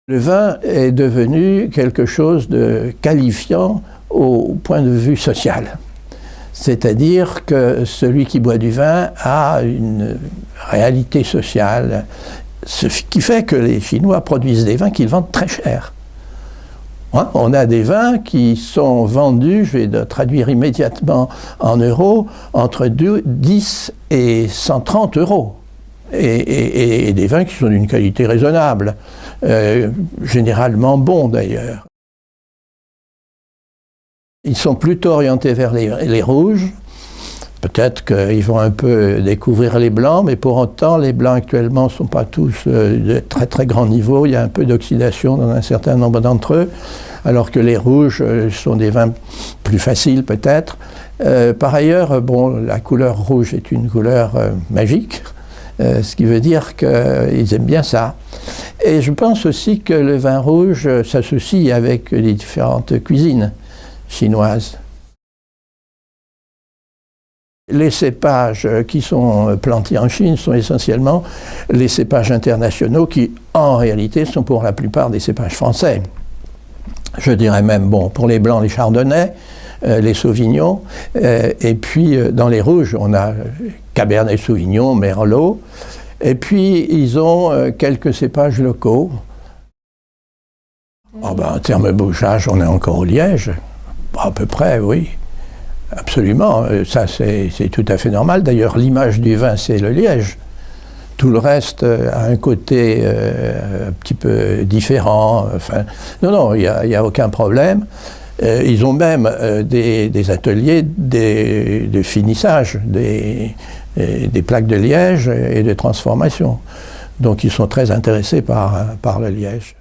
Le vin est devenu quelque chose de qualifiant au point de vue social. C'est-à-dire que celui qui boit du vin a une réalité sociale, ce qui fait que les Chinois produisent des vins qu'ils vendent très cher. On a des vins qui sont vendus, je vais le traduire immédiatement en euros, entre 10 et 130 euros. Et des vins qui sont d'une qualité raisonnable, généralement bons d'ailleurs. Ils sont plutôt orientés vers les rouges. Peut-être qu'ils vont un peu découvrir les blancs, mais pour autant, les blancs actuellement ne sont pas tous de très très grand niveau. Il y a un peu d'oxydation dans un certain nombre d'entre eux, alors que les rouges sont des vins plus faciles peut-être. Par ailleurs, bon, la couleur rouge est une couleur magique, ce qui veut dire qu'ils aiment bien ça. Et je pense aussi que le vin rouge s'associe avec les différentes cuisines chinoises. Les cépages qui sont plantés en Chine sont essentiellement les cépages internationaux qui, en réalité, sont pour la plupart des cépages français. Je dirais même, bon, pour les blancs, les chardonnays, les sauvignons, et puis dans les rouges, on a cabernet sauvignon, merlot, et puis ils ont quelques cépages locaux. Oh ben, en termes de bouchage, on est encore au liège, à peu près, oui. Absolument, ça c'est tout à fait normal. D'ailleurs, l'image du vin, c'est le liège. Tout le reste a un côté un petit peu différent. Enfin, non, il n'y a aucun problème. Ils ont même des ateliers de finissage, des plaques de liège et de transformation. Donc ils sont très intéressés par le liège.